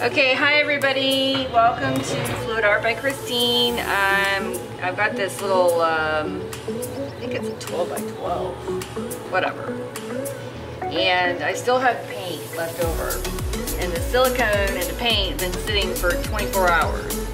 Okay, hi everybody. Welcome to Float Art by Christine. I've got this little, I think it's a 12 by 12, whatever. And I still have paint left over. And the silicone and the paint have been sitting for 24 hours.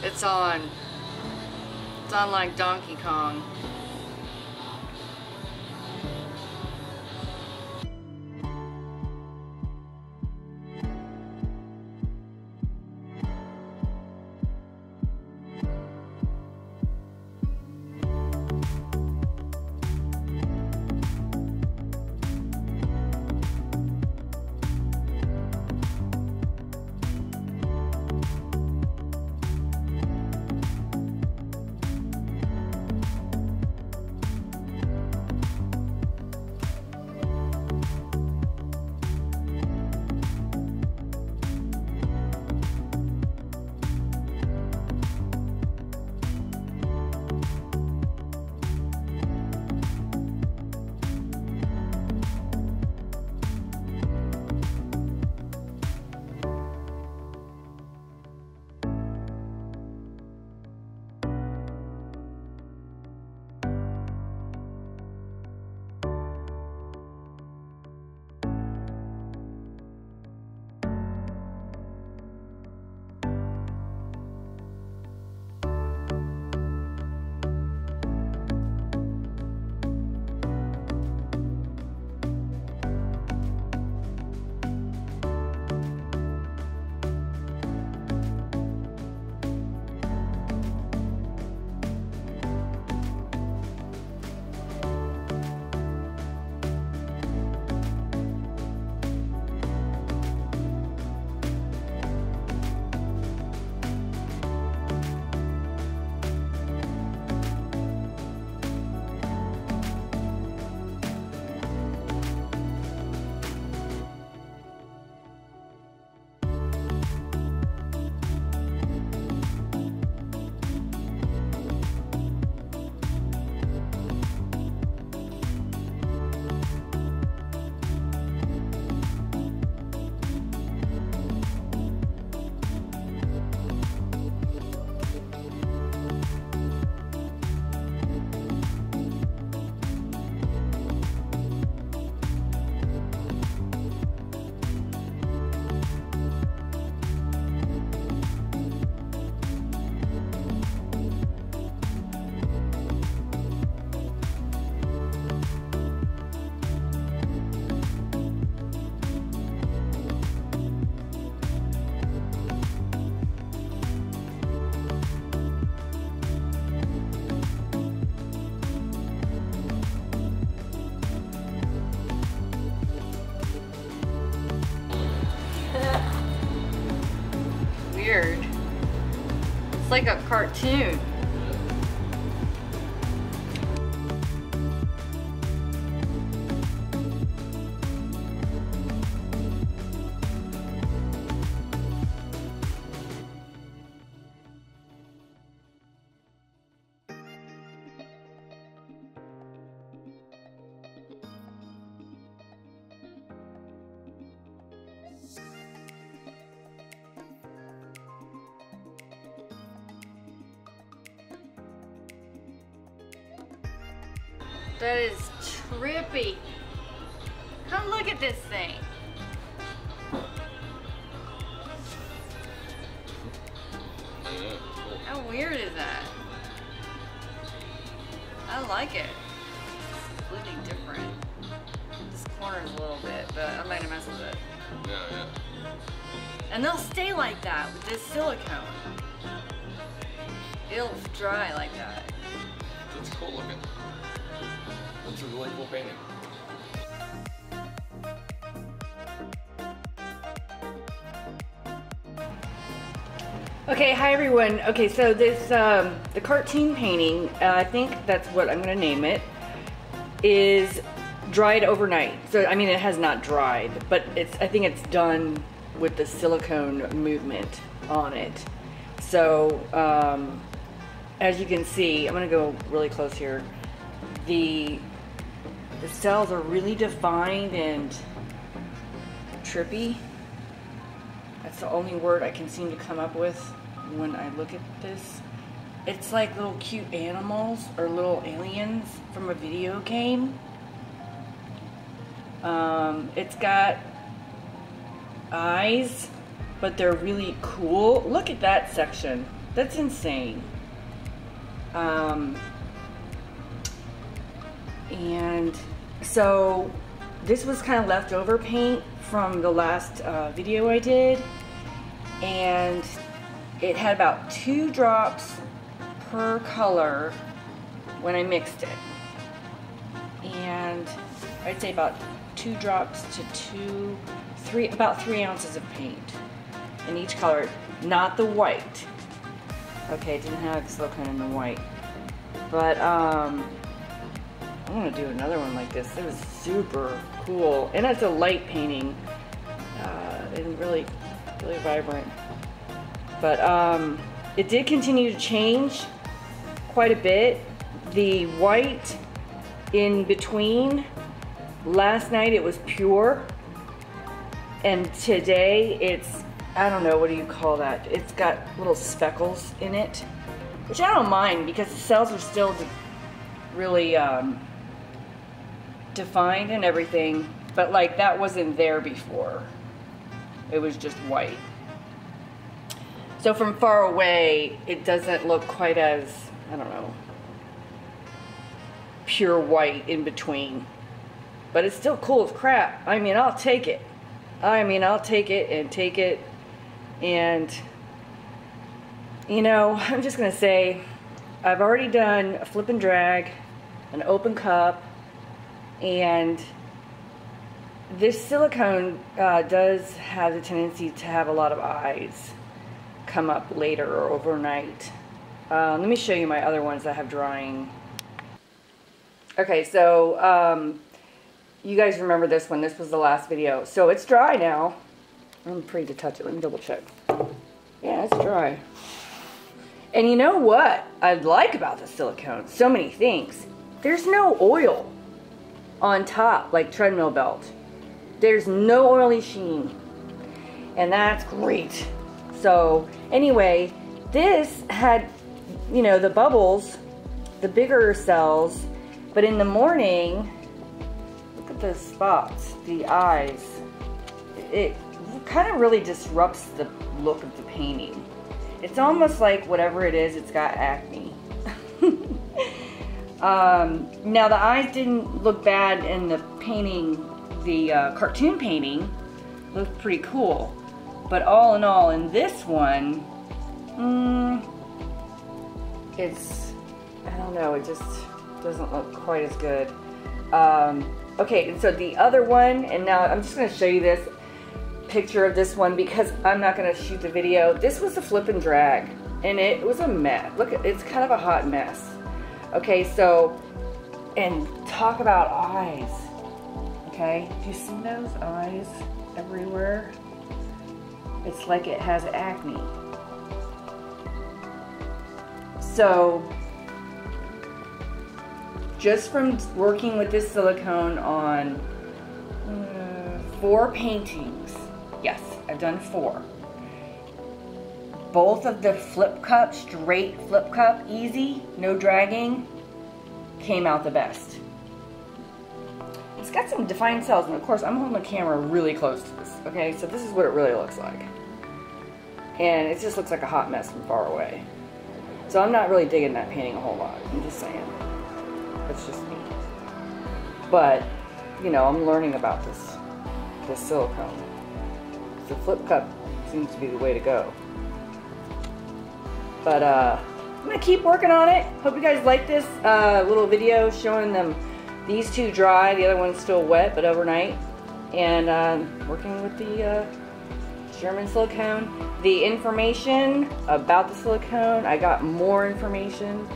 It's on. It's on like Donkey Kong. It's like a cartoon. That is trippy. Come look at this thing. Yeah, cool. How weird is that? I like it. It's completely different. This corner's a little bit, but I'm not gonna mess with it. Yeah, yeah. And they'll stay like that with this silicone. It'll dry like that. That's cool looking. That's a really cool painting. Okay, hi everyone. Okay, so this, the cartoon painting, I think that's what I'm gonna name it, is dried overnight. So, I mean, it has not dried, but I think it's done with the silicone movement on it. So, as you can see, I'm gonna go really close here. The cells are really defined and trippy. That's the only word I can seem to come up with when I look at this. It's like little cute animals or little aliens from a video game. It's got eyes, but they're really cool. Look at that section. That's insane. And so this was kind of leftover paint from the last video I did, and it had about 2 drops per color when I mixed it, and I'd say about 2 drops to about 3 ounces of paint in each color, not the white. Okay, it didn't have silicone in the white, but I want to do another one like this. It was super cool, and it's a light painting, and really vibrant. But it did continue to change quite a bit. The white in between, last night it was pure, and today it's, I don't know, what do you call that? It's got little speckles in it, which I don't mind because the cells are still really defined and everything, but like that wasn't there before. It was just white. So from far away, it doesn't look quite as, I don't know, pure white in between. But it's still cool as crap. I mean, I'll take it. I'll take it and take it. And, you know, I'm just going to say, I've already done a flip and drag, an open cup, and this silicone does have the tendency to have a lot of eyes come up later or overnight. Let me show you my other ones that have drying. Okay, so you guys remember this one. This was the last video. So it's dry now. I'm afraid to touch it. Let me double check. Yeah, it's dry. And you know what I like about the silicone? So many things. There's no oil on top like treadmill belt. There's no oily sheen. And that's great. So anyway, this had, you know, the bubbles, the bigger cells, but in the morning, look at the spots, the eyes. It kind of really disrupts the look of the painting. It's almost like whatever it is, it's got acne. Now the eyes didn't look bad in the painting, the cartoon painting. Looked pretty cool. But all in all, in this one, it's, I don't know, it just doesn't look quite as good. Okay, and so the other one, and now I'm just going to show you this picture of this one because I'm not going to shoot the video. This was a flip and drag. and it was a mess. Look, it's kind of a hot mess. Okay, so, and talk about eyes. Okay, do you see those eyes everywhere? It's like it has acne. So, just from working with this silicone on 4 paintings, yes, I've done 4. Both of the flip cup, straight flip cup, easy, no dragging, came out the best. It's got some defined cells, and of course I'm holding the camera really close to this, okay? So this is what it really looks like. And it just looks like a hot mess from far away. So I'm not really digging that painting a whole lot, I'm just saying. That's just me. But, you know, I'm learning about this silicone. The flip cup seems to be the way to go. But I'm gonna keep working on it. Hope you guys like this little video showing them these 2 dry, the other one's still wet but overnight, and working with the German silicone. The information about the silicone, I got more information,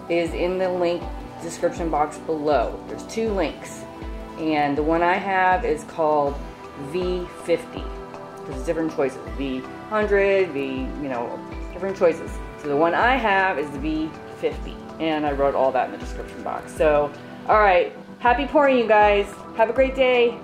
is in the link description box below. There's 2 links, and the one I have is called V50. There's different choices, V100, you know, different choices. So the one I have is the V50, and I wrote all that in the description box. So, alright, happy pouring, you guys. Have a great day.